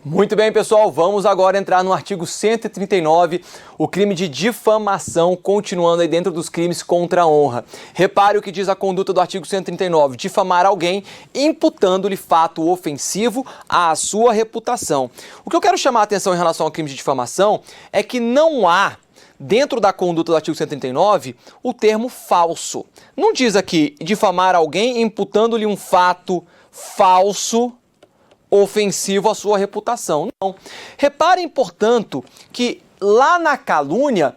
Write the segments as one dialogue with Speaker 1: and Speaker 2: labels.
Speaker 1: Muito bem, pessoal, vamos agora entrar no artigo 139, o crime de difamação, continuando aí dentro dos crimes contra a honra. Repare o que diz a conduta do artigo 139, difamar alguém imputando-lhe fato ofensivo à sua reputação. O que eu quero chamar a atenção em relação ao crime de difamação é que não há, dentro da conduta do artigo 139, o termo falso. Não diz aqui difamar alguém imputando-lhe um fato falso ofensivo à sua reputação. Não. Reparem, portanto, que lá na calúnia,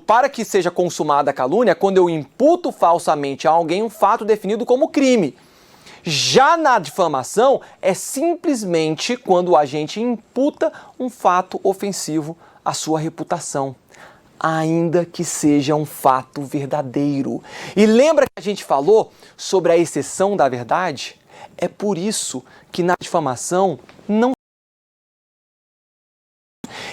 Speaker 1: para que seja consumada a calúnia, quando eu imputo falsamente a alguém um fato definido como crime. Já na difamação, é simplesmente quando o agente imputa um fato ofensivo à sua reputação, ainda que seja um fato verdadeiro. E lembra que a gente falou sobre a exceção da verdade? É por isso que na difamação não...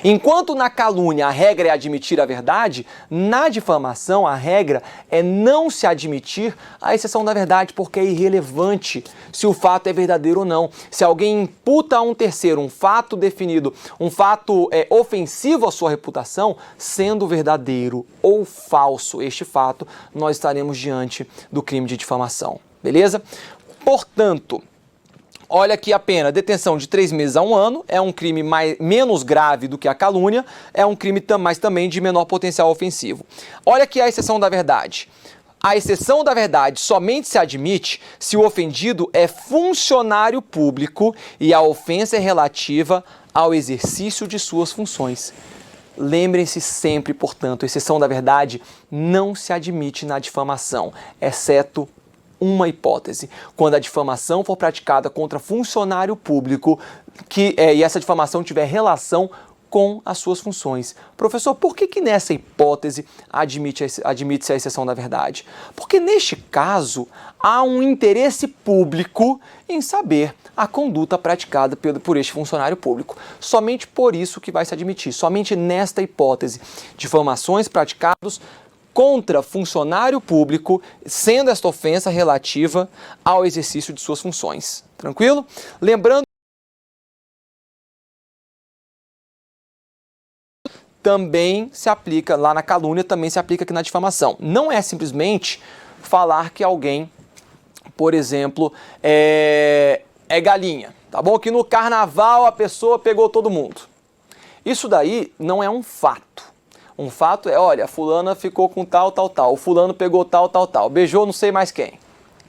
Speaker 1: Enquanto na calúnia a regra é admitir a verdade, na difamação a regra é não se admitir a exceção da verdade, porque é irrelevante se o fato é verdadeiro ou não. Se alguém imputa a um terceiro um fato definido, um fato ofensivo à sua reputação, sendo verdadeiro ou falso este fato, nós estaremos diante do crime de difamação. Beleza? Portanto, olha aqui a pena, detenção de 3 meses a 1 ano, é um crime menos grave do que a calúnia, é um crime mas também de menor potencial ofensivo. Olha aqui a exceção da verdade. A exceção da verdade somente se admite se o ofendido é funcionário público e a ofensa é relativa ao exercício de suas funções. Lembrem-se sempre, portanto, a exceção da verdade não se admite na difamação, exceto uma hipótese, quando a difamação for praticada contra funcionário público e essa difamação tiver relação com as suas funções. Professor, por que nessa hipótese admite-se a exceção da verdade? Porque neste caso há um interesse público em saber a conduta praticada por este funcionário público. Somente por isso que vai se admitir, somente nesta hipótese, difamações praticadas contra funcionário público, sendo esta ofensa relativa ao exercício de suas funções. Tranquilo? Lembrando, também se aplica lá na calúnia, também se aplica aqui na difamação. Não é simplesmente falar que alguém, por exemplo, é galinha, tá bom? Que no carnaval a pessoa pegou todo mundo. Isso daí não é um fato. Um fato é, olha, a fulana ficou com tal, o fulano pegou tal, beijou não sei mais quem.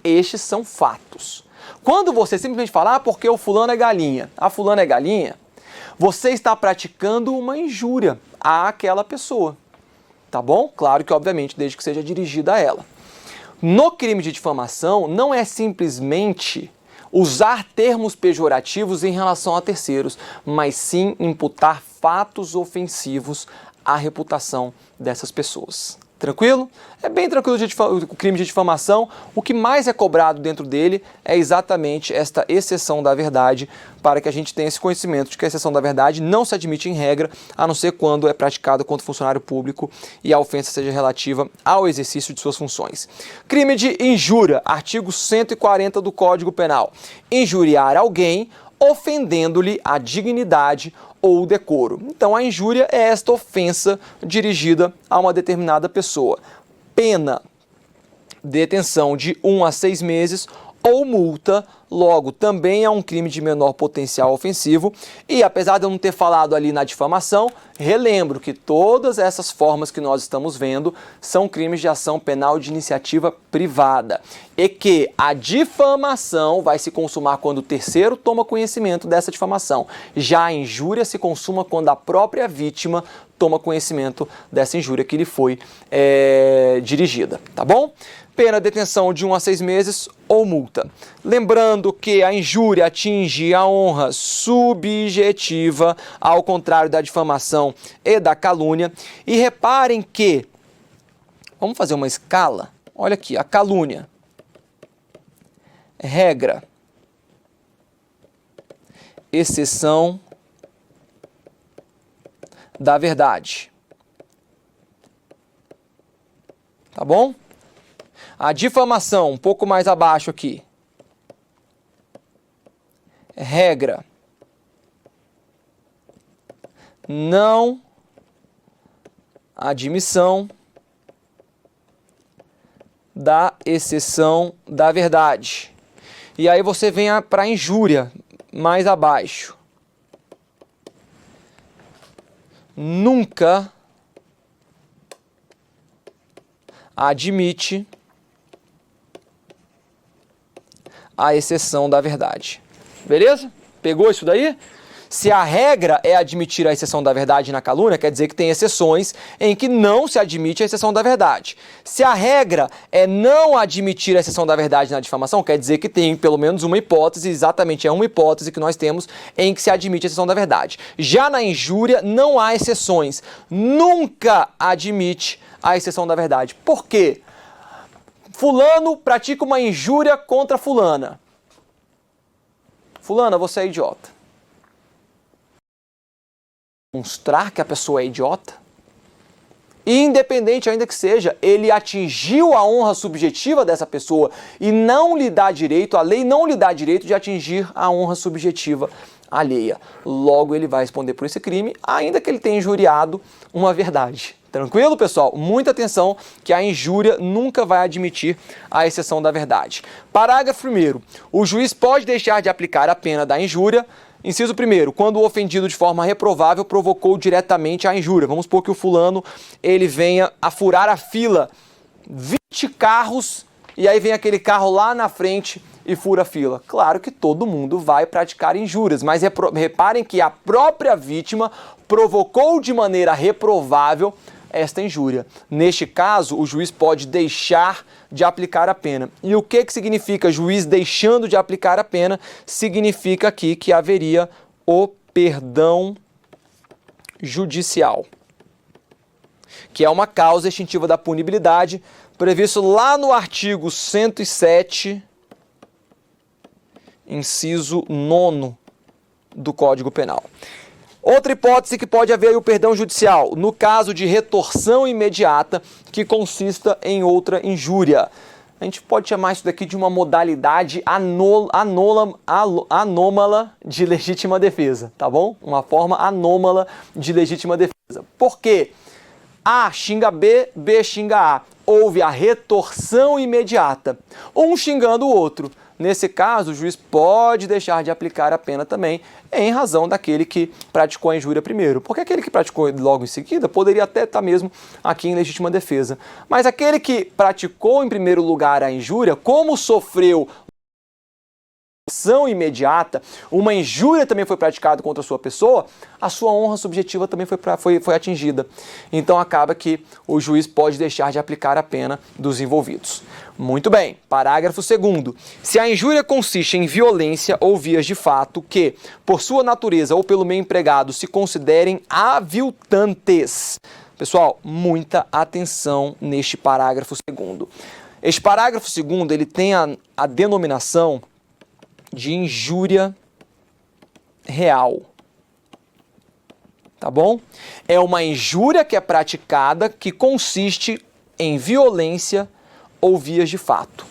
Speaker 1: Estes são fatos. Quando você simplesmente fala, porque o fulano é galinha, a fulana é galinha, você está praticando uma injúria àquela pessoa, tá bom? Claro que, obviamente, desde que seja dirigida a ela. No crime de difamação, não é simplesmente usar termos pejorativos em relação a terceiros, mas sim imputar fatos ofensivos à reputação dessas pessoas. Tranquilo? É bem tranquilo o crime de difamação. O que mais é cobrado dentro dele é exatamente esta exceção da verdade, para que a gente tenha esse conhecimento de que a exceção da verdade não se admite em regra, a não ser quando é praticado contra funcionário público e a ofensa seja relativa ao exercício de suas funções. Crime de injúria, artigo 140 do Código Penal. Injuriar alguém ofendendo-lhe a dignidade ou o decoro. Então, a injúria é esta ofensa dirigida a uma determinada pessoa. Pena, detenção de 1 a 6 meses ou multa, logo também é um crime de menor potencial ofensivo. E apesar de eu não ter falado ali na difamação, relembro que todas essas formas que nós estamos vendo são crimes de ação penal de iniciativa privada. E que a difamação vai se consumar quando o terceiro toma conhecimento dessa difamação. Já a injúria se consuma quando a própria vítima toma conhecimento dessa injúria que lhe foi dirigida, tá bom? Pena, detenção de 1 a 6 meses ou multa. Lembrando que a injúria atinge a honra subjetiva, ao contrário da difamação e da calúnia. E reparem que, vamos fazer uma escala, olha aqui, a calúnia, regra, exceção da verdade. Tá bom? A difamação, um pouco mais abaixo aqui. Regra, não admissão da exceção da verdade. E aí você vem para a injúria, mais abaixo. Nunca admite a exceção da verdade. Beleza? Pegou isso daí? Se a regra é admitir a exceção da verdade na calúnia, quer dizer que tem exceções em que não se admite a exceção da verdade. Se a regra é não admitir a exceção da verdade na difamação, quer dizer que tem pelo menos uma hipótese, exatamente é uma hipótese que nós temos em que se admite a exceção da verdade. Já na injúria não há exceções. Nunca admite a exceção da verdade. Por quê? Fulano pratica uma injúria contra fulana. Fulana, você é idiota. Demonstrar que a pessoa é idiota? E independente ainda que seja, ele atingiu a honra subjetiva dessa pessoa e não lhe dá direito, a lei não lhe dá direito de atingir a honra subjetiva alheia. Logo, ele vai responder por esse crime, ainda que ele tenha injuriado uma verdade. Tranquilo, pessoal? Muita atenção que a injúria nunca vai admitir a exceção da verdade. Parágrafo 1º. O juiz pode deixar de aplicar a pena da injúria. Inciso 1º, quando o ofendido de forma reprovável provocou diretamente a injúria. Vamos supor que o fulano ele venha a furar a fila, 20 carros, e aí vem aquele carro lá na frente e fura a fila. Claro que todo mundo vai praticar injúrias, mas reparem que a própria vítima provocou de maneira reprovável esta injúria. Neste caso, o juiz pode deixar de aplicar a pena. E o que significa juiz deixando de aplicar a pena? Significa aqui que haveria o perdão judicial, que é uma causa extintiva da punibilidade, previsto lá no artigo 107, inciso 9 do Código Penal. Outra hipótese que pode haver o perdão judicial, no caso de retorção imediata que consista em outra injúria. A gente pode chamar isso daqui de uma modalidade anômala de legítima defesa, tá bom? Uma forma anômala de legítima defesa. Por quê? A xinga B, B xinga A. Houve a retorção imediata, um xingando o outro. Nesse caso, o juiz pode deixar de aplicar a pena também em razão daquele que praticou a injúria primeiro. Porque aquele que praticou logo em seguida poderia até estar mesmo aqui em legítima defesa. Mas aquele que praticou em primeiro lugar a injúria, como sofreu ação imediata, uma injúria também foi praticada contra a sua pessoa, a sua honra subjetiva também foi atingida. Então acaba que o juiz pode deixar de aplicar a pena dos envolvidos. Muito bem, parágrafo 2º. Se a injúria consiste em violência ou vias de fato que, por sua natureza ou pelo meio empregado, se considerem aviltantes. Pessoal, muita atenção neste parágrafo 2º. Este parágrafo 2º, ele tem a denominação de injúria real, tá bom? É uma injúria que é praticada que consiste em violência ou vias de fato.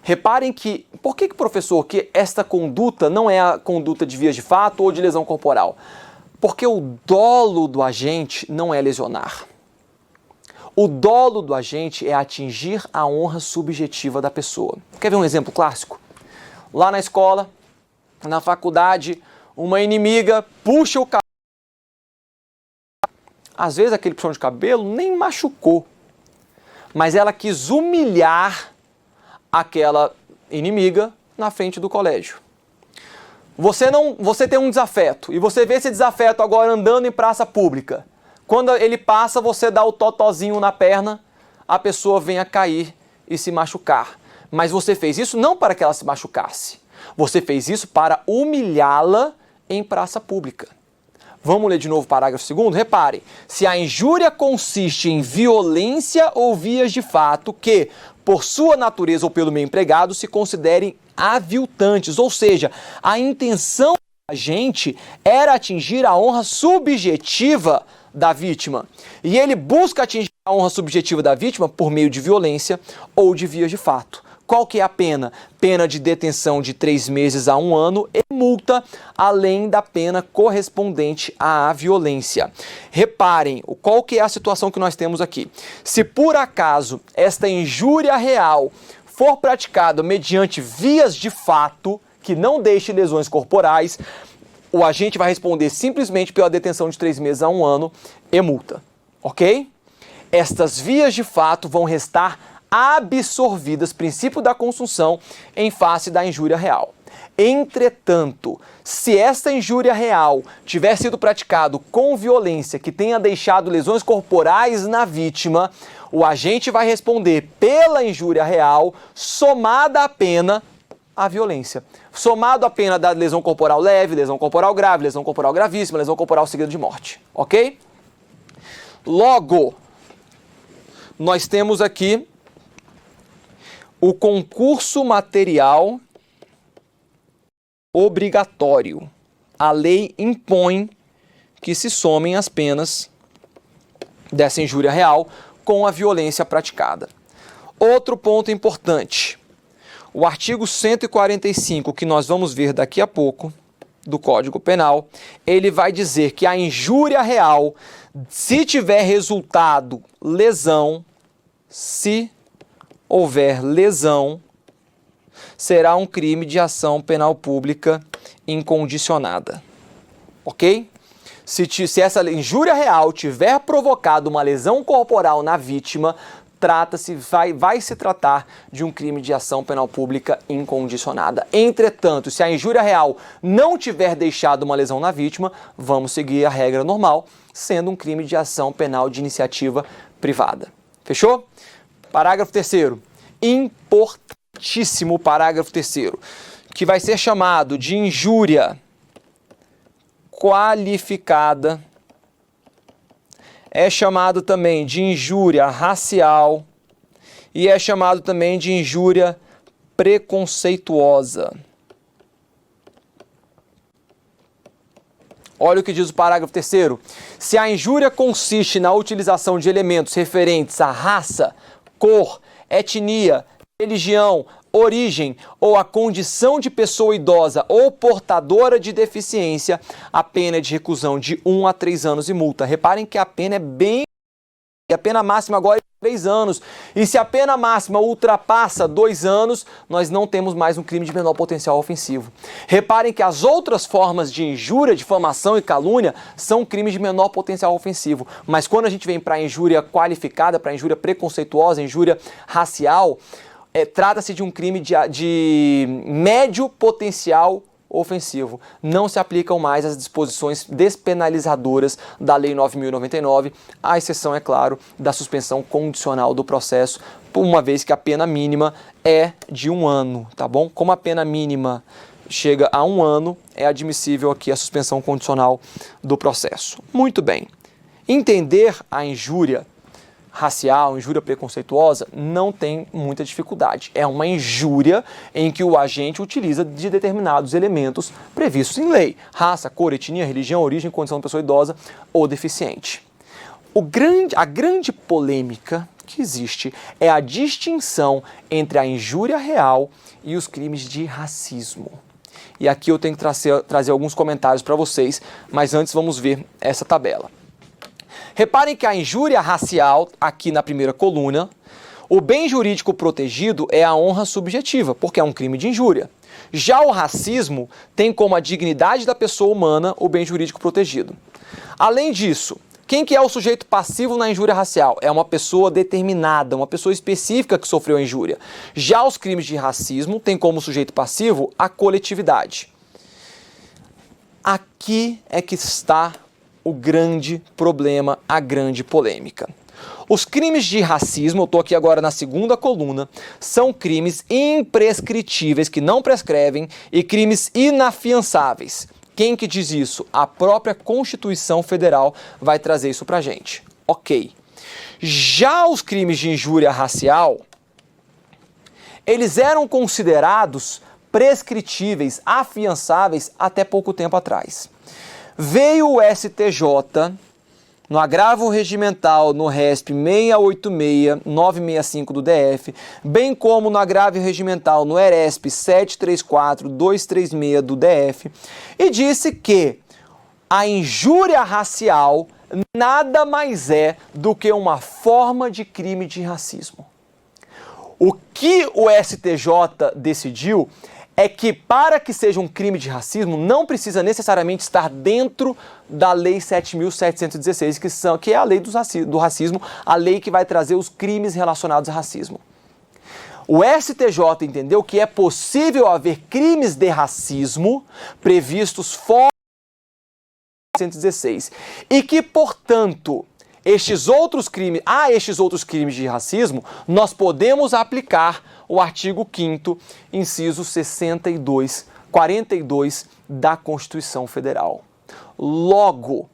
Speaker 1: Reparem que, por que, professor, que esta conduta não é a conduta de vias de fato ou de lesão corporal? Porque o dolo do agente não é lesionar. O dolo do agente é atingir a honra subjetiva da pessoa. Quer ver um exemplo clássico? Lá na escola, na faculdade, uma inimiga puxa o cabelo. Às vezes aquele puxão de cabelo nem machucou, mas ela quis humilhar aquela inimiga na frente do colégio. Você tem um desafeto e você vê esse desafeto agora andando em praça pública. Quando ele passa, você dá o totozinho na perna, a pessoa vem a cair e se machucar. Mas você fez isso não para que ela se machucasse. Você fez isso para humilhá-la em praça pública. Vamos ler de novo o parágrafo 2º? Reparem, se a injúria consiste em violência ou vias de fato que, por sua natureza ou pelo meio empregado, se considerem aviltantes, ou seja, a intenção do agente era atingir a honra subjetiva da vítima. E ele busca atingir a honra subjetiva da vítima por meio de violência ou de vias de fato. Qual que é a pena? Pena de detenção de 3 meses a 1 ano e multa, além da pena correspondente à violência. Reparem, qual que é a situação que nós temos aqui. Se por acaso esta injúria real for praticada mediante vias de fato, que não deixe lesões corporais, o agente vai responder simplesmente pela detenção de 3 meses a 1 ano e multa, ok? Estas vias de fato vão restar absorvidas, princípio da consunção, em face da injúria real. Entretanto, se esta injúria real tiver sido praticado com violência que tenha deixado lesões corporais na vítima, o agente vai responder pela injúria real, somada a pena a violência. Somado a pena da lesão corporal leve, lesão corporal grave, lesão corporal gravíssima, lesão corporal seguida de morte. Ok? Logo, nós temos aqui o concurso material obrigatório. A lei impõe que se somem as penas dessa injúria real com a violência praticada. Outro ponto importante. O artigo 145, que nós vamos ver daqui a pouco, do Código Penal, ele vai dizer que a injúria real, se tiver resultado lesão, se houver lesão, será um crime de ação penal pública incondicionada. Ok? Se essa injúria real tiver provocado uma lesão corporal na vítima, vai se tratar de um crime de ação penal pública incondicionada. Entretanto, se a injúria real não tiver deixado uma lesão na vítima, vamos seguir a regra normal, sendo um crime de ação penal de iniciativa privada. Fechou? Parágrafo 3º. Importantíssimo parágrafo 3º, que vai ser chamado de injúria qualificada. É chamado também de injúria racial e é chamado também de injúria preconceituosa. Olha o que diz o parágrafo 3º. Se a injúria consiste na utilização de elementos referentes à raça, cor, etnia, religião, origem ou a condição de pessoa idosa ou portadora de deficiência, a pena é de reclusão de 1 a 3 anos e multa. Reparem que a pena é bem... A pena máxima agora é de 3 anos. E se a pena máxima ultrapassa 2 anos, nós não temos mais um crime de menor potencial ofensivo. Reparem que as outras formas de injúria, difamação e calúnia são crimes de menor potencial ofensivo. Mas quando a gente vem para a injúria qualificada, para a injúria preconceituosa, injúria racial, trata-se de um crime de médio potencial ofensivo. Não se aplicam mais as disposições despenalizadoras da Lei 9.099, à exceção, é claro, da suspensão condicional do processo, uma vez que a pena mínima é de 1 ano, tá bom? Como a pena mínima chega a 1 ano, é admissível aqui a suspensão condicional do processo. Muito bem. Entender a injúria racial, injúria preconceituosa, não tem muita dificuldade. É uma injúria em que o agente utiliza de determinados elementos previstos em lei. Raça, cor, etnia, religião, origem, condição de pessoa idosa ou deficiente. A grande polêmica que existe é a distinção entre a injúria real e os crimes de racismo. E aqui eu tenho que trazer alguns comentários para vocês, mas antes vamos ver essa tabela. Reparem que a injúria racial, aqui na primeira coluna, o bem jurídico protegido é a honra subjetiva, porque é um crime de injúria. Já o racismo tem como a dignidade da pessoa humana o bem jurídico protegido. Além disso, quem que é o sujeito passivo na injúria racial? É uma pessoa determinada, uma pessoa específica que sofreu a injúria. Já os crimes de racismo têm como sujeito passivo a coletividade. Aqui é que está o grande problema, a grande polêmica. Os crimes de racismo, eu estou aqui agora na segunda coluna, são crimes imprescritíveis, que não prescrevem, e crimes inafiançáveis. Quem que diz isso? A própria Constituição Federal vai trazer isso pra gente. Ok. Já os crimes de injúria racial, eles eram considerados prescritíveis, afiançáveis até pouco tempo atrás. Veio o STJ no agravo regimental no RESP 686-965 do DF, bem como no agravo regimental no ERESP 734-236 do DF, e disse que a injúria racial nada mais é do que uma forma de crime de racismo. O que o STJ decidiu é que para que seja um crime de racismo não precisa necessariamente estar dentro da Lei 7.716, que é a lei do racismo, a lei que vai trazer os crimes relacionados a racismo. O STJ entendeu que é possível haver crimes de racismo previstos fora da Lei 716 e que, portanto, estes outros crimes de racismo, nós podemos aplicar o artigo 5º, inciso 42 da Constituição Federal. Logo,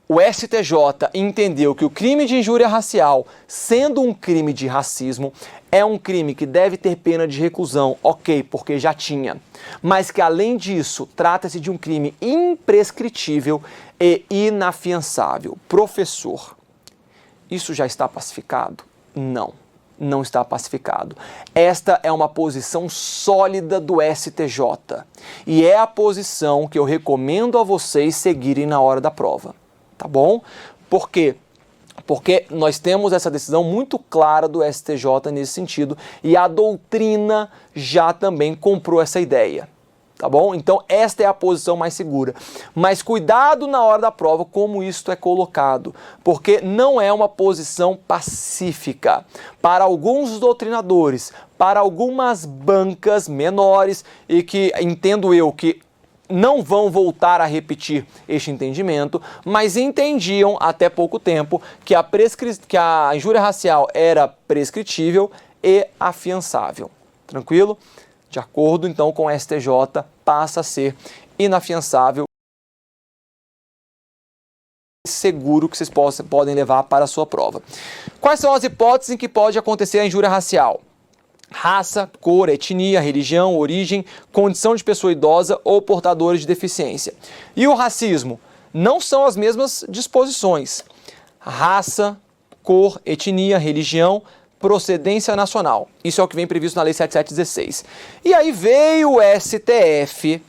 Speaker 1: o STJ entendeu que o crime de injúria racial, sendo um crime de racismo, é um crime que deve ter pena de reclusão, ok, porque já tinha, mas que além disso, trata-se de um crime imprescritível e inafiançável. Professor, isso já está pacificado? Não, não está pacificado. Esta é uma posição sólida do STJ e é a posição que eu recomendo a vocês seguirem na hora da prova, tá bom? Por quê? Porque nós temos essa decisão muito clara do STJ nesse sentido e a doutrina já também comprou essa ideia. Tá bom? Então esta é a posição mais segura. Mas cuidado na hora da prova como isto é colocado, porque não é uma posição pacífica. Para alguns doutrinadores, para algumas bancas menores e que entendo eu que não vão voltar a repetir este entendimento, mas entendiam até pouco tempo que a injúria racial era prescritível e afiançável. Tranquilo? De acordo, então, com o STJ, passa a ser inafiançável e seguro que vocês podem levar para a sua prova. Quais são as hipóteses em que pode acontecer a injúria racial? Raça, cor, etnia, religião, origem, condição de pessoa idosa ou portadores de deficiência. E o racismo? Não são as mesmas disposições. Raça, cor, etnia, religião, procedência nacional. Isso é o que vem previsto na Lei 7716. E aí veio o STF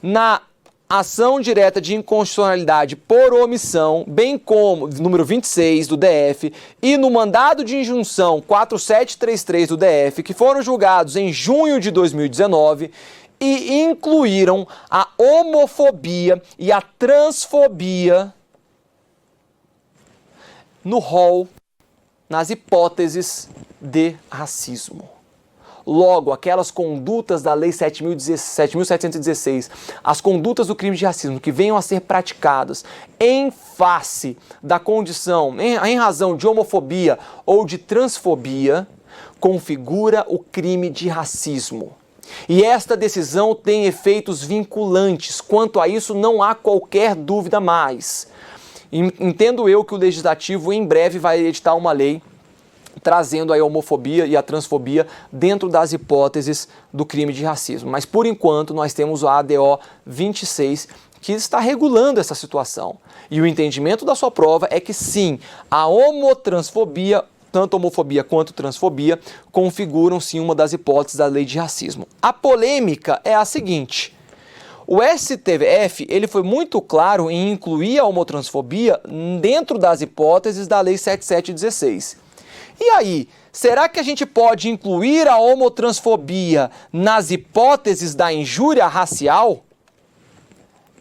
Speaker 1: na ação direta de inconstitucionalidade por omissão, bem como número 26 do DF e no mandado de injunção 4733 do DF, que foram julgados em junho de 2019 e incluíram a homofobia e a transfobia no rol, nas hipóteses de racismo. Logo, aquelas condutas da Lei 7.716, as condutas do crime de racismo que venham a ser praticadas em face da condição, em razão de homofobia ou de transfobia, configura o crime de racismo. E esta decisão tem efeitos vinculantes. Quanto a isso, não há qualquer dúvida mais. Entendo eu que o Legislativo em breve vai editar uma lei trazendo a homofobia e a transfobia dentro das hipóteses do crime de racismo. Mas, por enquanto, nós temos a ADO 26, que está regulando essa situação. E o entendimento da sua prova é que, sim, a homotransfobia, tanto homofobia quanto transfobia, configuram, sim, uma das hipóteses da lei de racismo. A polêmica é a seguinte: o STF ele foi muito claro em incluir a homotransfobia dentro das hipóteses da Lei 7716. E aí, será que a gente pode incluir a homotransfobia nas hipóteses da injúria racial?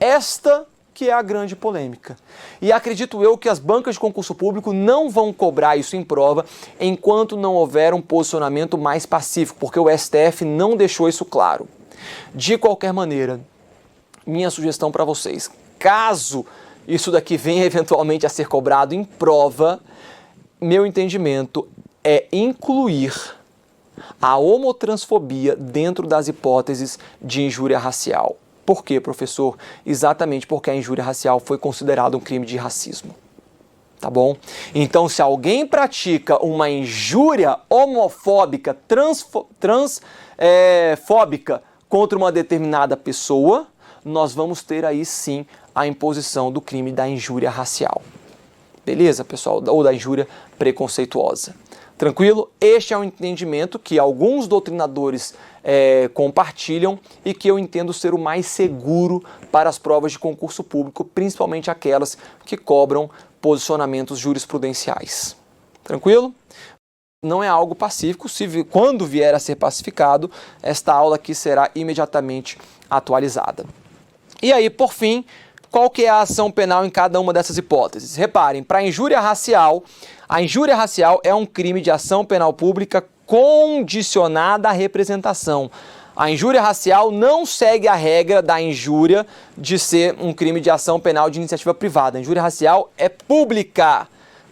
Speaker 1: Esta que é a grande polêmica. E acredito eu que as bancas de concurso público não vão cobrar isso em prova enquanto não houver um posicionamento mais pacífico, porque o STF não deixou isso claro. De qualquer maneira, minha sugestão para vocês, caso isso daqui venha eventualmente a ser cobrado em prova, meu entendimento é incluir a homotransfobia dentro das hipóteses de injúria racial. Por quê, professor? Exatamente porque a injúria racial foi considerada um crime de racismo. Tá bom? Então, se alguém pratica uma injúria homofóbica, transfóbica contra uma determinada pessoa, nós vamos ter aí sim a imposição do crime da injúria racial. Beleza, pessoal? Ou da injúria preconceituosa. Tranquilo? Este é um entendimento que alguns doutrinadores compartilham e que eu entendo ser o mais seguro para as provas de concurso público, principalmente aquelas que cobram posicionamentos jurisprudenciais. Tranquilo? Não é algo pacífico, quando vier a ser pacificado, esta aula aqui será imediatamente atualizada. E aí, por fim, qual que é a ação penal em cada uma dessas hipóteses? Reparem, para a injúria racial é um crime de ação penal pública condicionada à representação. A injúria racial não segue a regra da injúria de ser um crime de ação penal de iniciativa privada. A injúria racial é pública,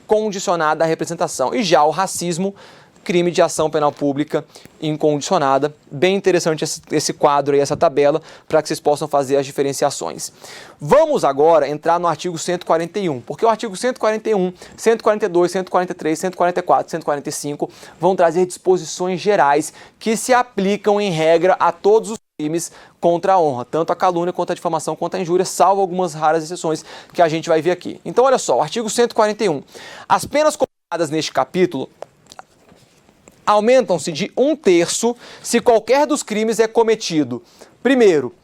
Speaker 1: condicionada à representação. E já o racismo, crime de ação penal pública incondicionada. Bem interessante esse quadro e essa tabela para que vocês possam fazer as diferenciações. Vamos agora entrar no artigo 141, porque o artigo 141, 142, 143, 144, 145 vão trazer disposições gerais que se aplicam em regra a todos os crimes contra a honra, tanto a calúnia quanto a difamação quanto a injúria, salvo algumas raras exceções que a gente vai ver aqui. Então olha só, o artigo 141. As penas combinadas neste capítulo aumentam-se de 1/3 se qualquer dos crimes é cometido, primeiro,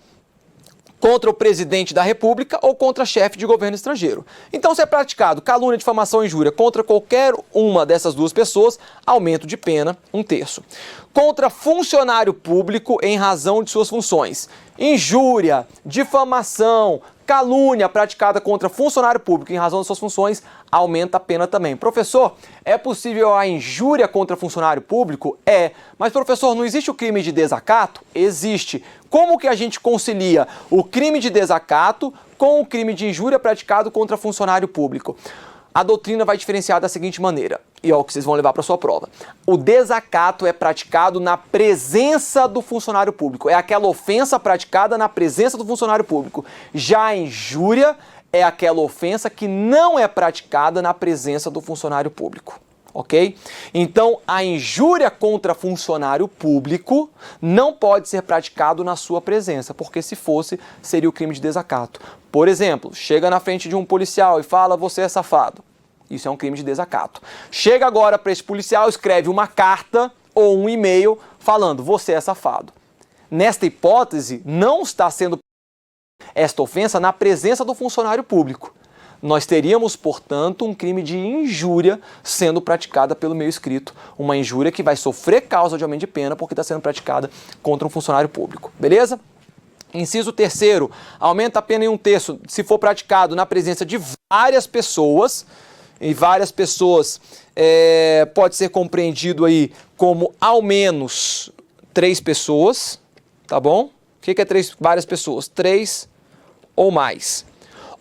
Speaker 1: contra o presidente da República ou contra chefe de governo estrangeiro. Então, se é praticado calúnia, difamação ou injúria contra qualquer uma dessas duas pessoas, aumento de pena 1/3. Contra funcionário público em razão de suas funções, injúria, difamação, calúnia praticada contra funcionário público em razão de suas funções, aumenta a pena também. Professor, é possível a injúria contra funcionário público? É. Mas, professor, não existe o crime de desacato? Existe. Como que a gente concilia o crime de desacato com o crime de injúria praticado contra funcionário público? A doutrina vai diferenciar da seguinte maneira, e é o que vocês vão levar para sua prova. O desacato é praticado na presença do funcionário público. É aquela ofensa praticada na presença do funcionário público. Já a injúria é aquela ofensa que não é praticada na presença do funcionário público. Ok? Então, a injúria contra funcionário público não pode ser praticado na sua presença, porque se fosse, seria o crime de desacato. Por exemplo, chega na frente de um policial e fala, você é safado. Isso é um crime de desacato. Chega agora para esse policial, escreve uma carta ou um e-mail falando, você é safado. Nesta hipótese, não está sendo esta ofensa na presença do funcionário público. Nós teríamos, portanto, um crime de injúria sendo praticada pelo meio escrito. Uma injúria que vai sofrer causa de aumento de pena porque está sendo praticada contra um funcionário público. Beleza? Inciso 3º, aumenta a pena em 1/3 se for praticado na presença de várias pessoas. E várias pessoas pode ser compreendido aí como ao menos 3 pessoas. Tá bom? O que é várias pessoas? 3 ou mais.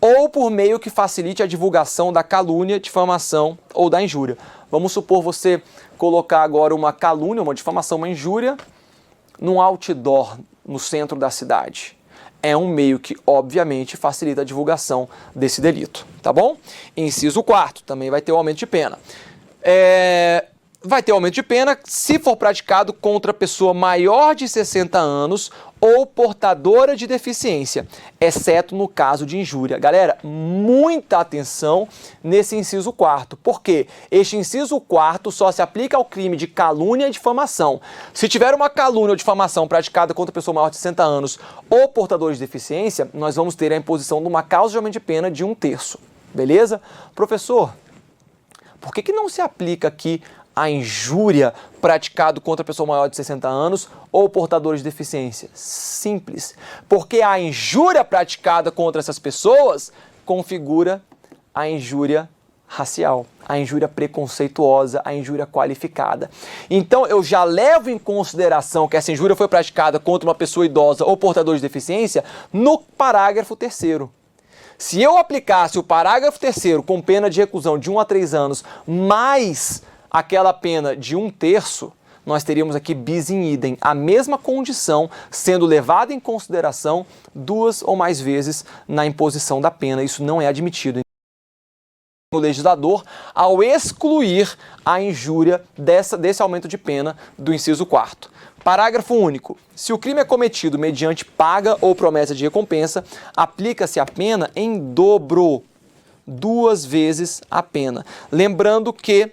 Speaker 1: Ou por meio que facilite a divulgação da calúnia, difamação ou da injúria. Vamos supor você colocar agora uma calúnia, uma difamação, uma injúria num outdoor no centro da cidade. É um meio que, obviamente, facilita a divulgação desse delito, tá bom? Inciso 4º, também vai ter o aumento de pena. Vai ter aumento de pena se for praticado contra pessoa maior de 60 anos ou portadora de deficiência, exceto no caso de injúria. Galera, muita atenção nesse inciso 4º, porque este inciso 4º só se aplica ao crime de calúnia e difamação. Se tiver uma calúnia ou difamação praticada contra pessoa maior de 60 anos ou portador de deficiência, nós vamos ter a imposição de uma causa de aumento de pena de 1/3. Beleza? Professor, por que não se aplica aqui a injúria praticada contra a pessoa maior de 60 anos ou portadores de deficiência? Simples. Porque a injúria praticada contra essas pessoas configura a injúria racial, a injúria preconceituosa, a injúria qualificada. Então eu já levo em consideração que essa injúria foi praticada contra uma pessoa idosa ou portador de deficiência no parágrafo 3º. Se eu aplicasse o parágrafo 3º com pena de reclusão de 1 a 3 anos, mais aquela pena de 1/3, nós teríamos aqui bis in idem, a mesma condição sendo levada em consideração 2 ou mais vezes na imposição da pena. Isso não é admitido. O legislador, ao excluir a injúria desse aumento de pena do inciso 4º. Parágrafo único. Se o crime é cometido mediante paga ou promessa de recompensa, aplica-se a pena em dobro. 2 vezes a pena. Lembrando que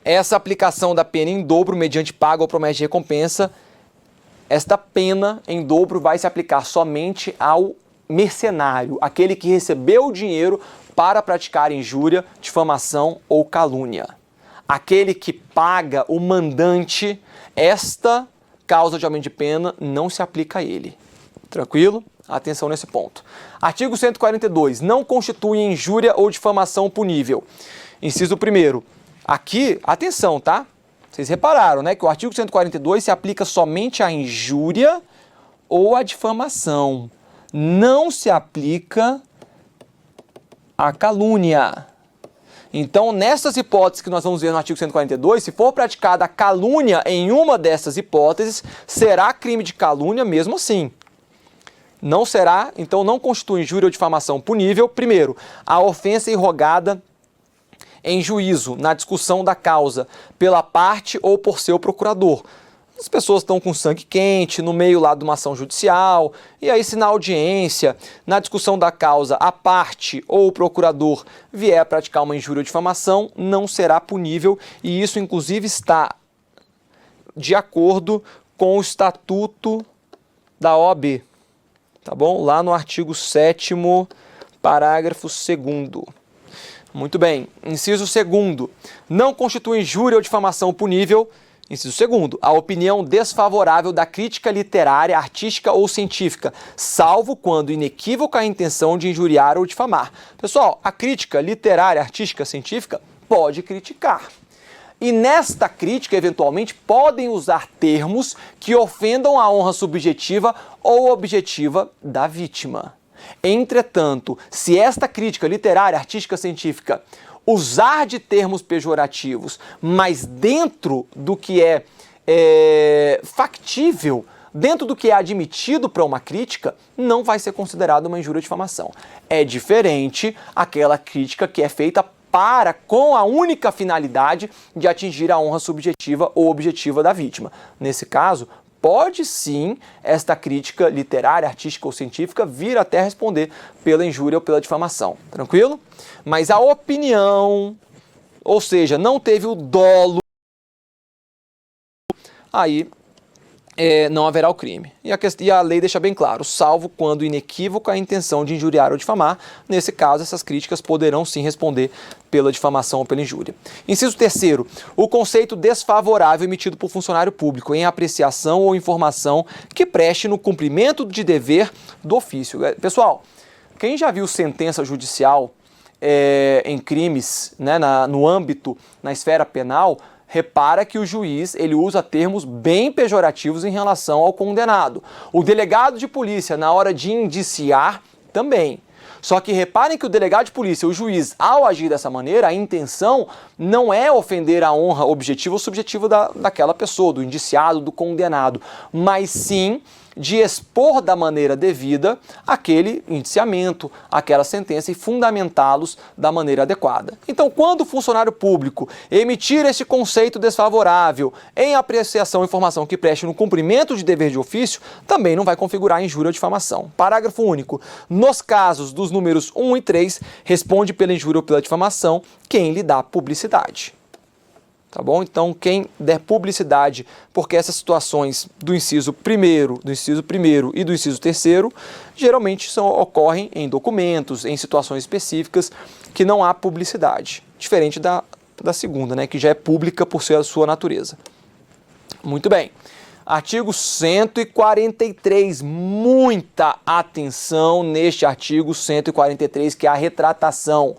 Speaker 1: essa aplicação da pena em dobro mediante pago ou promessa de recompensa, esta pena em dobro vai se aplicar somente ao mercenário, aquele que recebeu o dinheiro para praticar injúria, difamação ou calúnia. Aquele que paga o mandante, esta causa de aumento de pena não se aplica a ele. Tranquilo? Atenção nesse ponto. Artigo 142. Não constitui injúria ou difamação punível. Inciso 1º. Aqui, atenção, tá? Vocês repararam, né, que o artigo 142 se aplica somente à injúria ou à difamação. Não se aplica à calúnia. Então, nessas hipóteses que nós vamos ver no artigo 142, se for praticada a calúnia em uma dessas hipóteses, será crime de calúnia mesmo assim. Não será, então não constitui injúria ou difamação punível. Primeiro, a ofensa irrogada em juízo, na discussão da causa, pela parte ou por seu procurador. As pessoas estão com sangue quente, no meio lá de uma ação judicial, e aí se na audiência, na discussão da causa, a parte ou o procurador vier a praticar uma injúria ou difamação, não será punível, e isso inclusive está de acordo com o Estatuto da OAB, tá bom? Lá no artigo 7º, parágrafo 2º. Muito bem. Inciso 2º. Não constitui injúria ou difamação punível. Inciso 2º. A opinião desfavorável da crítica literária, artística ou científica, salvo quando inequívoca a intenção de injuriar ou difamar. Pessoal, a crítica literária, artística, científica pode criticar. E nesta crítica, eventualmente, podem usar termos que ofendam a honra subjetiva ou objetiva da vítima. Entretanto, se esta crítica literária, artística, científica usar de termos pejorativos, mas dentro do que é factível, dentro do que é admitido para uma crítica, não vai ser considerado uma injúria ou difamação. É diferente aquela crítica que é feita com a única finalidade de atingir a honra subjetiva ou objetiva da vítima. Nesse caso, pode sim esta crítica literária, artística ou científica vir até responder pela injúria ou pela difamação. Tranquilo? Mas a opinião, ou seja, não teve o dolo, aí não haverá o crime. E a lei deixa bem claro, salvo quando inequívoca a intenção de injuriar ou difamar. Nesse caso, essas críticas poderão sim responder pela difamação ou pela injúria. Inciso 3º. O conceito desfavorável emitido por funcionário público em apreciação ou informação que preste no cumprimento de dever do ofício. Pessoal, quem já viu sentença judicial em crimes, né, no âmbito, na esfera penal, repara que o juiz ele usa termos bem pejorativos em relação ao condenado. O delegado de polícia, na hora de indiciar, também. Só que reparem que o delegado de polícia, o juiz, ao agir dessa maneira, a intenção não é ofender a honra objetiva ou subjetiva daquela pessoa, do indiciado, do condenado, mas sim de expor da maneira devida aquele indiciamento, aquela sentença e fundamentá-los da maneira adequada. Então, quando o funcionário público emitir este conceito desfavorável em apreciação ou informação que preste no cumprimento de dever de ofício, também não vai configurar injúria ou difamação. Parágrafo único. Nos casos dos números 1 e 3, responde pela injúria ou pela difamação quem lhe dá publicidade. Tá bom? Então, quem der publicidade, porque essas situações do inciso 1º, do inciso 1º e do inciso 3º, geralmente ocorrem em documentos, em situações específicas que não há publicidade, diferente da segunda, né, que já é pública por ser a sua natureza. Muito bem. Artigo 143, muita atenção neste artigo 143, que é a retratação.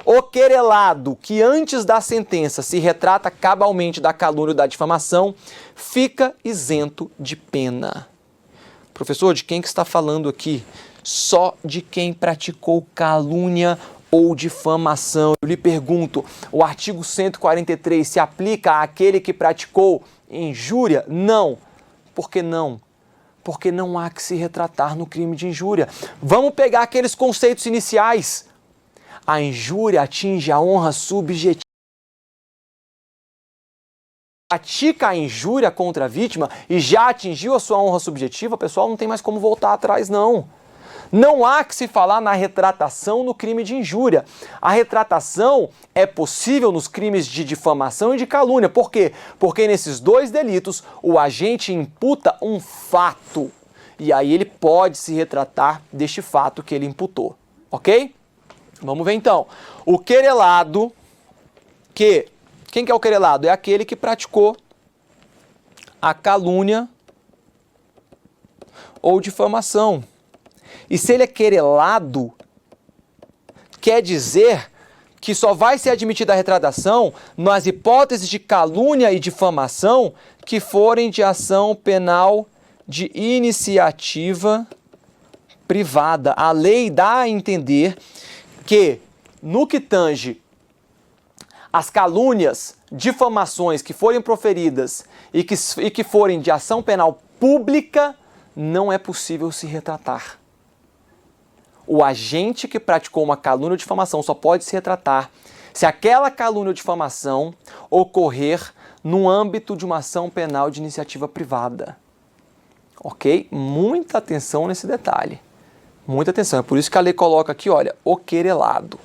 Speaker 1: O querelado que antes da sentença se retrata cabalmente da calúnia ou da difamação, fica isento de pena. Professor, de quem que está falando aqui? Só de quem praticou calúnia ou difamação. Eu lhe pergunto, o artigo 143 se aplica àquele que praticou injúria? Não. Por que não? Porque não há que se retratar no crime de injúria. Vamos pegar aqueles conceitos iniciais. A injúria atinge a honra subjetiva. Pratica a injúria contra a vítima e já atingiu a sua honra subjetiva, pessoal, não tem mais como voltar atrás, não. Não há que se falar na retratação no crime de injúria. A retratação é possível nos crimes de difamação e de calúnia. Por quê? Porque nesses dois delitos o agente imputa um fato. E aí ele pode se retratar deste fato que ele imputou. Ok? Vamos ver então. O querelado, quem que é o querelado? É aquele que praticou a calúnia ou difamação. E se ele é querelado, quer dizer que só vai ser admitida a retratação nas hipóteses de calúnia e difamação que forem de ação penal de iniciativa privada. A lei dá a entender que, no que tange as calúnias, difamações que forem proferidas e que forem de ação penal pública, não é possível se retratar. O agente que praticou uma calúnia ou difamação só pode se retratar se aquela calúnia ou difamação ocorrer no âmbito de uma ação penal de iniciativa privada. Ok? Muita atenção nesse detalhe. Muita atenção. É por isso que a lei coloca aqui, olha, o querelado.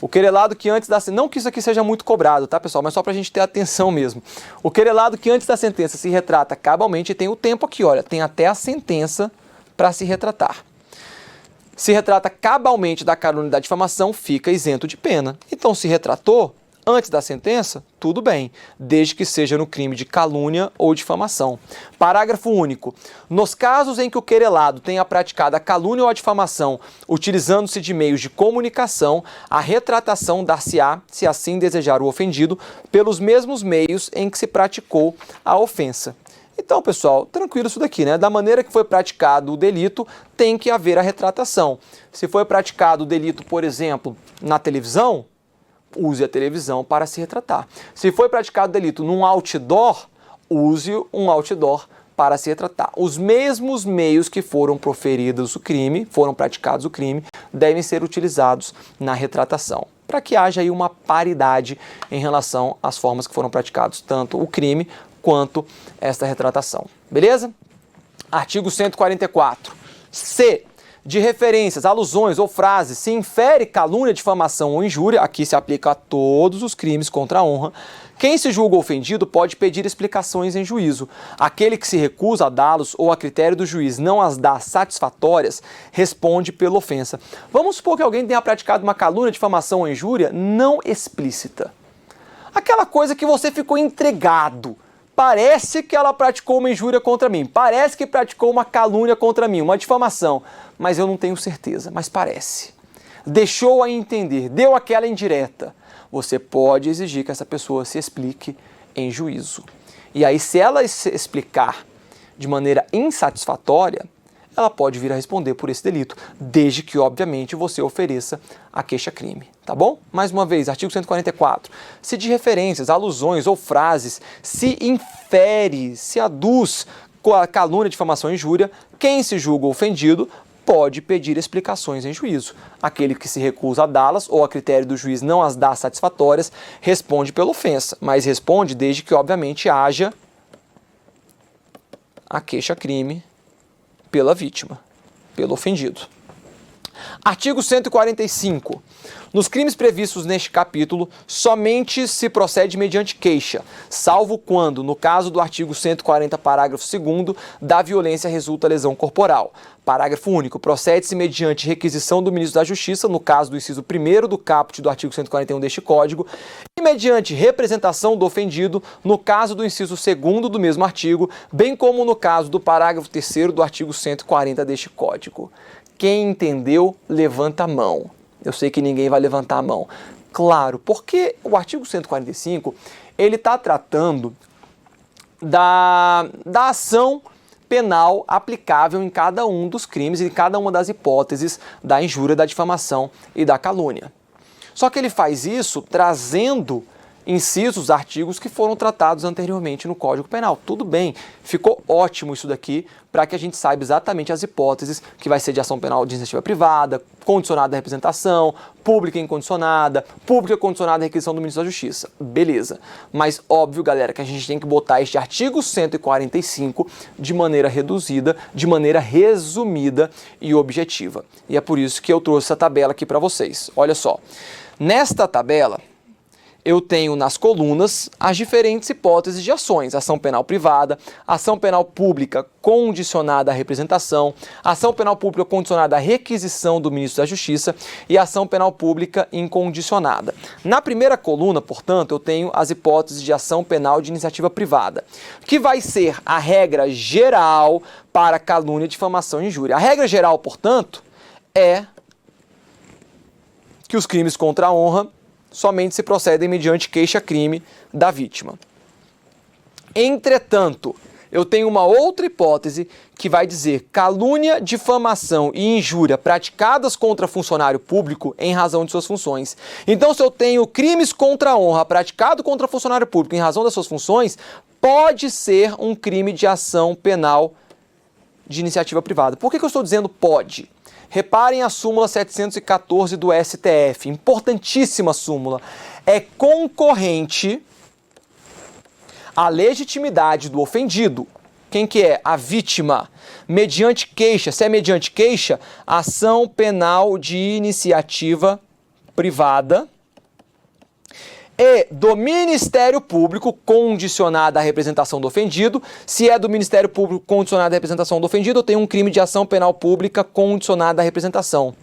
Speaker 1: O querelado que antes da... Não que isso aqui seja muito cobrado, tá, pessoal? Mas só para a gente ter atenção mesmo. O querelado que antes da sentença se retrata cabalmente, tem o tempo aqui, olha, tem até a sentença para se retratar. Se retrata cabalmente da calúnia e da difamação, fica isento de pena. Então, se retratou antes da sentença, tudo bem, desde que seja no crime de calúnia ou difamação. Parágrafo único. Nos casos em que o querelado tenha praticado a calúnia ou a difamação, utilizando-se de meios de comunicação, a retratação dar-se-á, se assim desejar o ofendido, pelos mesmos meios em que se praticou a ofensa. Então, pessoal, tranquilo isso daqui, né? Da maneira que foi praticado o delito, tem que haver a retratação. Se foi praticado o delito, por exemplo, na televisão, use a televisão para se retratar. Se foi praticado o delito num outdoor, use um outdoor para se retratar. Os mesmos meios que foram proferidos o crime, foram praticados o crime, devem ser utilizados na retratação, para que haja aí uma paridade em relação às formas que foram praticados, tanto o crime quanto esta retratação. Beleza? Artigo 144. Se de referências, alusões ou frases se infere calúnia, difamação ou injúria, aqui se aplica a todos os crimes contra a honra, quem se julga ofendido pode pedir explicações em juízo. Aquele que se recusa a dá-los ou a critério do juiz não as dá satisfatórias, responde pela ofensa. Vamos supor que alguém tenha praticado uma calúnia, difamação ou injúria não explícita. Aquela coisa que você ficou intrigado. Parece que ela praticou uma injúria contra mim, parece que praticou uma calúnia contra mim, uma difamação, mas eu não tenho certeza, mas parece. Deixou a entender, deu aquela indireta. Você pode exigir que essa pessoa se explique em juízo. E aí, se ela se explicar de maneira insatisfatória, ela pode vir a responder por esse delito, desde que, obviamente, você ofereça a queixa-crime, tá bom? Mais uma vez, artigo 144. Se de referências, alusões ou frases se infere, se aduz com a calúnia, difamação e injúria, quem se julga ofendido pode pedir explicações em juízo. Aquele que se recusa a dá-las ou a critério do juiz não as dá satisfatórias, responde pela ofensa, mas responde desde que, obviamente, haja a queixa-crime pela vítima, pelo ofendido. Artigo 145. Nos crimes previstos neste capítulo, somente se procede mediante queixa, salvo quando, no caso do artigo 140, parágrafo 2º, da violência resulta lesão corporal. Parágrafo único. Procede-se mediante requisição do ministro da Justiça, no caso do inciso 1º do caput do artigo 141 deste Código, e mediante representação do ofendido, no caso do inciso 2º do mesmo artigo, bem como no caso do parágrafo 3º do artigo 140 deste Código. Quem entendeu, levanta a mão. Eu sei que ninguém vai levantar a mão. Claro, porque o artigo 145, ele está tratando da ação penal aplicável em cada um dos crimes e em cada uma das hipóteses da injúria, da difamação e da calúnia. Só que ele faz isso trazendo incisos, artigos que foram tratados anteriormente no Código Penal. Tudo bem, ficou ótimo isso daqui para que a gente saiba exatamente as hipóteses que vai ser de ação penal de iniciativa privada, condicionada à representação, pública incondicionada, pública condicionada à requisição do Ministro da Justiça. Beleza. Mas óbvio, galera, que a gente tem que botar este artigo 145 de maneira reduzida, de maneira resumida e objetiva. E é por isso que eu trouxe essa tabela aqui para vocês. Olha só. Nesta tabela, eu tenho nas colunas as diferentes hipóteses de ações: ação penal privada, ação penal pública condicionada à representação, ação penal pública condicionada à requisição do Ministro da Justiça e ação penal pública incondicionada. Na primeira coluna, portanto, eu tenho as hipóteses de ação penal de iniciativa privada, que vai ser a regra geral para calúnia, difamação e injúria. A regra geral, portanto, é que os crimes contra a honra somente se procedem mediante queixa-crime da vítima. Entretanto, eu tenho uma outra hipótese que vai dizer calúnia, difamação e injúria praticadas contra funcionário público em razão de suas funções. Então, se eu tenho crimes contra a honra praticado contra funcionário público em razão das suas funções, pode ser um crime de ação penal de iniciativa privada. Por que eu estou dizendo pode? Reparem a súmula 714 do STF, importantíssima súmula. É concorrente à legitimidade do ofendido. Quem que é? A vítima. Mediante queixa. Se é mediante queixa, ação penal de iniciativa privada e do Ministério Público condicionada à representação do ofendido. Se é do Ministério Público condicionada à representação do ofendido, eu tenho um crime de ação penal pública condicionada à representação.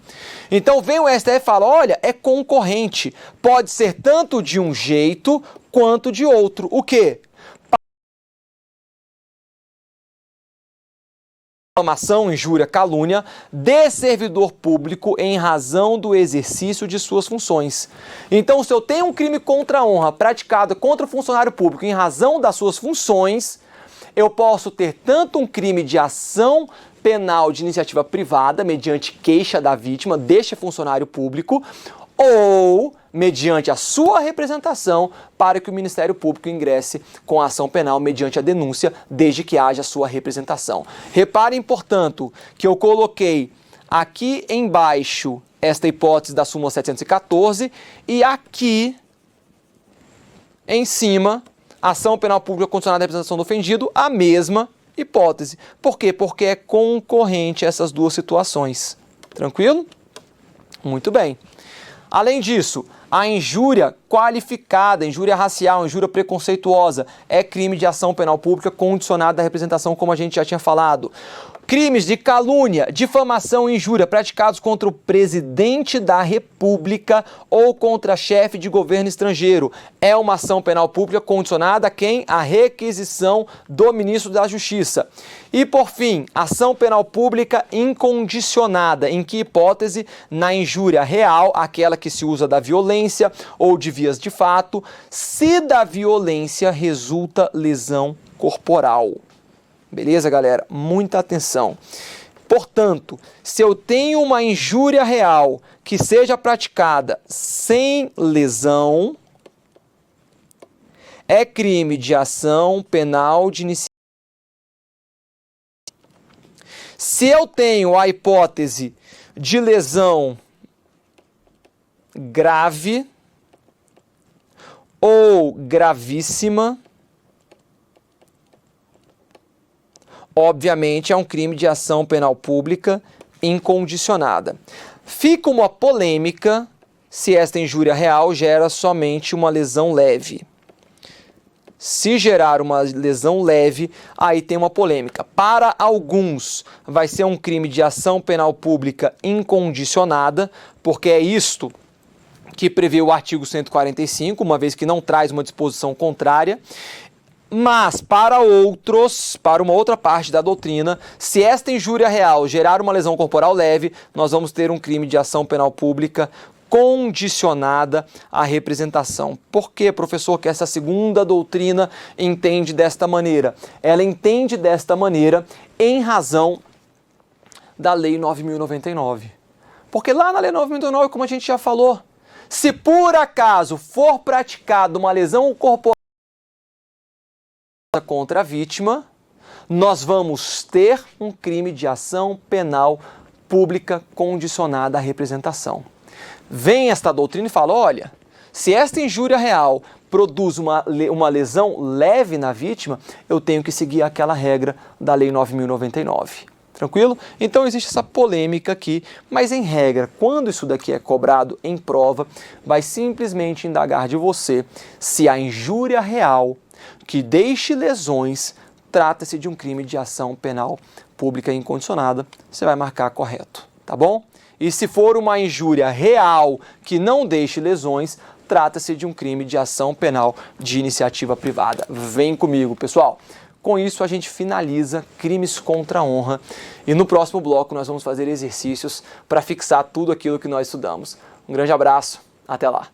Speaker 1: Então vem o STF e fala, olha, é concorrente. Pode ser tanto de um jeito quanto de outro. O quê? Difamação, injúria, calúnia de servidor público em razão do exercício de suas funções. Então, se eu tenho um crime contra a honra praticado contra o funcionário público em razão das suas funções, eu posso ter tanto um crime de ação penal de iniciativa privada, mediante queixa da vítima deste funcionário público, ou mediante a sua representação para que o Ministério Público ingresse com a ação penal mediante a denúncia, desde que haja sua representação. Reparem, portanto, que eu coloquei aqui embaixo esta hipótese da súmula 714 e aqui em cima, ação penal pública condicionada à representação do ofendido, a mesma hipótese. Por quê? Porque é concorrente essas duas situações. Tranquilo? Muito bem. Além disso, a injúria qualificada, injúria racial, injúria preconceituosa, é crime de ação penal pública condicionada à representação, como a gente já tinha falado. Crimes de calúnia, difamação e injúria praticados contra o presidente da República ou contra chefe de governo estrangeiro é uma ação penal pública condicionada a quem? A requisição do Ministro da Justiça. E, por fim, ação penal pública incondicionada. Em que hipótese? Na injúria real, aquela que se usa da violência ou de vias de fato, se da violência resulta lesão corporal. Beleza, galera? Muita atenção. Portanto, se eu tenho uma injúria real que seja praticada sem lesão, é crime de ação penal de iniciativa. Se eu tenho a hipótese de lesão grave ou gravíssima, obviamente é um crime de ação penal pública incondicionada. Fica uma polêmica se esta injúria real gera somente uma lesão leve. Se gerar uma lesão leve, aí tem uma polêmica. Para alguns, vai ser um crime de ação penal pública incondicionada, porque é isto que prevê o artigo 145, uma vez que não traz uma disposição contrária. Mas, para outros, para uma outra parte da doutrina, se esta injúria real gerar uma lesão corporal leve, nós vamos ter um crime de ação penal pública condicionada à representação. Por que, professor, que essa segunda doutrina entende desta maneira? Ela entende desta maneira em razão da Lei 9.099. Porque lá na Lei 9.099, como a gente já falou, Se por acaso for praticada uma lesão corporal contra a vítima, nós vamos ter um crime de ação penal pública condicionada à representação. Vem esta doutrina e fala, olha, se esta injúria real produz uma lesão leve na vítima, eu tenho que seguir aquela regra da Lei 9.099. Tranquilo? Então existe essa polêmica aqui, mas em regra, quando isso daqui é cobrado em prova, vai simplesmente indagar de você se a injúria real que deixe lesões trata-se de um crime de ação penal pública incondicionada, você vai marcar correto, tá bom? E se for uma injúria real que não deixe lesões, trata-se de um crime de ação penal de iniciativa privada. Vem comigo, pessoal! Com isso, a gente finaliza crimes contra a honra e no próximo bloco nós vamos fazer exercícios para fixar tudo aquilo que nós estudamos. Um grande abraço, até lá!